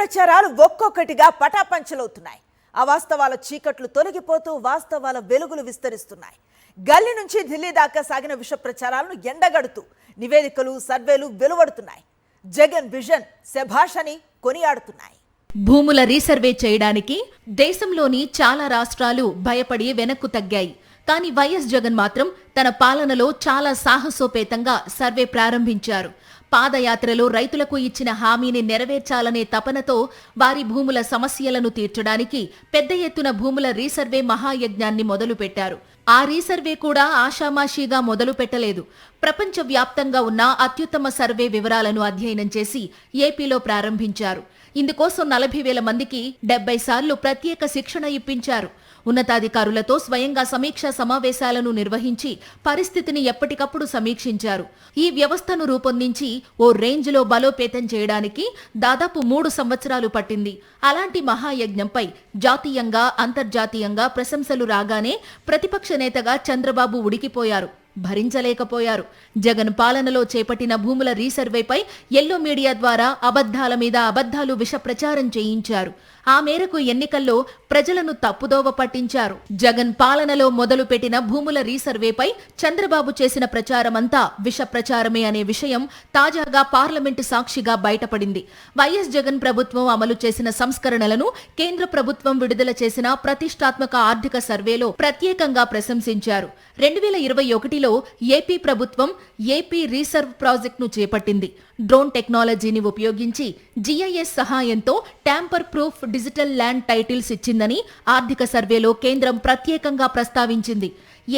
ప్రచారాలు ఒక్కొక్కటిగా పటాపంచలవుతున్నాయి. అవాస్తవాల చీకట్లు తొలగిపోతూ వాస్తవాల వెలుగులు విస్తరిస్తున్నాయి. గల్లీ నుంచి ఢిల్లీ దాకా సాగిన విష ప్రచారాలను ఎండగడుతూ నివేదికలు, సర్వేలు వెలువడుతున్నాయి. జగన్ విజన్ శభాష్ అని కొనియాడుతున్నాయి. భూముల రీసర్వే చేయడానికి దేశంలోని చాలా రాష్ట్రాలు భయపడి వెనక్కు తగ్గాయి. కానీ వైఎస్ జగన్ మాత్రం తన పాలనలో చాలా సాహసోపేతంగా సర్వే ప్రారంభించారు. పాదయాత్రలో రైతులకు ఇచ్చిన హామీని నెరవేర్చాలనే తపనతో వారి భూముల సమస్యలను తీర్చడానికి పెద్ద ఎత్తున భూముల రీసర్వే మహాయజ్ఞాన్ని మొదలుపెట్టారు. ఆ రీసర్వే కూడా ఆషామాషీగా మొదలు పెట్టలేదు. ప్రపంచవ్యాప్తంగా ఉన్న అత్యుత్తమ సర్వే వివరాలను అధ్యయనం చేసి ఏపీలో ప్రారంభించారు. ఇందుకోసం 40,000 మందికి 70 సార్లు ప్రత్యేక శిక్షణ ఇప్పించారు. ఉన్నతాధికారులతో స్వయంగా సమీక్షా సమావేశాలను నిర్వహించి పరిస్థితిని ఎప్పటికప్పుడు సమీక్షించారు. ఈ వ్యవస్థను రూపొందించి ఓ రేంజ్లో బలోపేతం చేయడానికి దాదాపు 3 సంవత్సరాలు పట్టింది. అలాంటి మహాయజ్ఞంపై జాతీయంగా, అంతర్జాతీయంగా ప్రశంసలు రాగానే ప్రతిపక్ష నేతగా చంద్రబాబు ఉడికిపోయారు, భరించలేకపోయారు. జగన్ పాలనలో చేపట్టిన భూముల రీసర్వేపై ఎల్లో మీడియా ద్వారా అబద్ధాల మీద అబద్ధాలు విష ప్రచారం చేయించారు. ఆ మేరకు ఎన్నికల్లో ప్రజలను తప్పుదోవ పట్టించారు. జగన్ పాలనలో మొదలుపెట్టిన భూముల రీసర్వేపై చంద్రబాబు చేసిన ప్రచారమంతా విష ప్రచారమే అనే విషయం తాజాగా పార్లమెంటు సాక్షిగా బయటపడింది. వైఎస్ జగన్ ప్రభుత్వం అమలు చేసిన సంస్కరణలను కేంద్ర ప్రభుత్వం విడుదల చేసిన ప్రతిష్టాత్మక ఆర్థిక సర్వేలో ప్రత్యేకంగా ప్రశంసించారు. 2021లో ఏపీ ప్రభుత్వం ఏపీ రీసర్వ్ ప్రాజెక్టును చేపట్టింది. డ్రోన్ టెక్నాలజీని ఉపయోగించి జీఐఎస్ సహాయంతో tamper proof digital land titles ఇచ్చిందని ఆర్థిక సర్వేలో కేంద్రం ప్రత్యేకంగా ప్రస్తావించింది.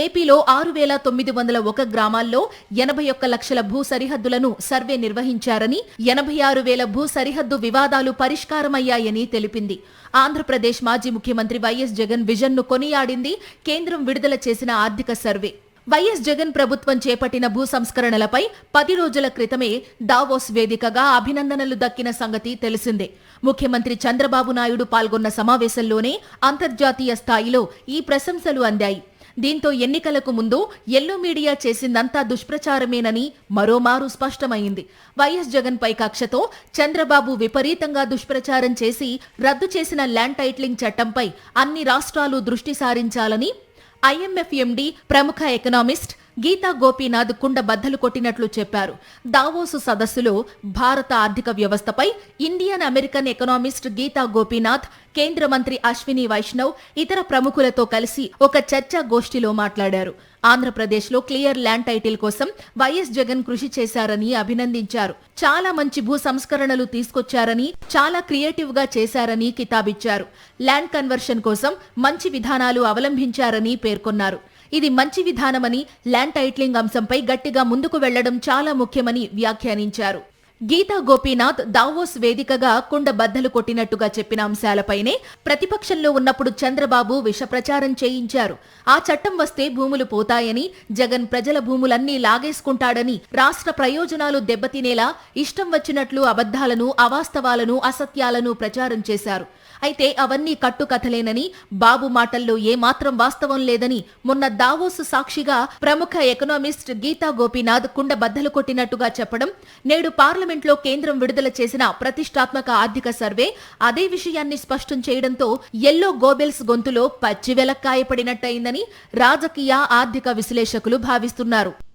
ఏపీలో 6,901 గ్రామాల్లో 81 లక్షల భూ సరిహద్దులను సర్వే నిర్వహించారని, 86,000 భూ సరిహద్దు వివాదాలు పరిష్కారమయ్యాయని తెలిపింది. ఆంధ్రప్రదేశ్ మాజీ ముఖ్యమంత్రి వైఎస్ జగన్ విజన్ను కొనియాడింది కేంద్రం విడుదల చేసిన ఆర్థిక సర్వే. వైఎస్ జగన్ ప్రభుత్వం చేపట్టిన భూ సంస్కరణలపై 10 రోజుల క్రితమే దావోస్ వేదికగా అభినందనలు దక్కిన సంగతి తెలిసిందే. ముఖ్యమంత్రి చంద్రబాబు నాయుడు పాల్గొన్న సమావేశంలోనే అంతర్జాతీయ స్థాయిలో ఈ ప్రశంసలు అందాయి. దీంతో ఎన్నికలకు ముందు ఎల్లో మీడియా చేసిందంతా దుష్ప్రచారమేనని మరోమారు స్పష్టమైంది. వైఎస్ జగన్ పై కక్షతో చంద్రబాబు విపరీతంగా దుష్ప్రచారం చేసి రద్దు చేసిన ల్యాండ్ టైటిలింగ్ చట్టంపై అన్ని రాష్ట్రాలు దృష్టి సారించాలని ఐఎంఎఫ్ ఎండీ, ప్రముఖ ఎకనామిస్ట్ గీతా గోపీనాథ్ కుండ బద్దలు కొట్టినట్లు చెప్పారు. దావోసు సదస్సులో భారత ఆర్థిక వ్యవస్థపై Indian American economist Geeta Gopinath, కేంద్ర మంత్రి అశ్విని వైష్ణవ్, ఇతర ప్రముఖులతో కలిసి ఒక చర్చా గోష్ఠిలో మాట్లాడారు. ఆంధ్రప్రదేశ్లో క్లియర్ ల్యాండ్ టైటిల్ కోసం వైఎస్ జగన్ కృషి చేశారని అభినందించారు. చాలా మంచి భూ సంస్కరణలు తీసుకొచ్చారని, చాలా క్రియేటివ్ గా చేశారని కితాబిచ్చారు. ల్యాండ్ కన్వర్షన్ కోసం మంచి విధానాలు అవలంబించారని పేర్కొన్నారు. ఇది మంచి విధానమని, ల్యాండ్ టైటిలింగ్ అంశంపై గట్టిగా ముందుకు వెళ్లడం చాలా ముఖ్యమని వ్యాఖ్యానించారు. గీతా గోపీనాథ్ దావోస్ వేదికగా కుండ బద్దలు కొట్టినట్టుగా చెప్పిన అంశాలపైనే ప్రతిపక్షంలో ఉన్నప్పుడు చంద్రబాబు విష ప్రచారం చేయించారు. ఆ చట్టం వస్తే భూములు పోతాయని, జగన్ ప్రజల భూములన్నీ లాగేసుకుంటాడని, రాష్ట్ర ప్రయోజనాలు దెబ్బతినేలా ఇష్టం వచ్చినట్లు అబద్ధాలను, అవాస్తవాలను, అసత్యాలను ప్రచారం చేశారు. అయితే అవన్నీ కట్టుకథలేనని, బాబు మాటల్లో ఏమాత్రం వాస్తవం లేదని మొన్న దావోస్ సాక్షిగా ప్రముఖ ఎకనామిస్ట్ గీతా గోపీనాథ్ కుండ బద్దలు కొట్టినట్టుగా చెప్పడం, నేడు పార్లమెంట్లో కేంద్రం విడుదల చేసిన ప్రతిష్టాత్మక ఆర్థిక సర్వే అదే విషయాన్ని స్పష్టం చేయడంతో ఎల్లో గోబెల్స్ గొంతులో పచ్చి వెలక్కాయ పడినట్టయిందని రాజకీయ, ఆర్థిక విశ్లేషకులు భావిస్తున్నారు.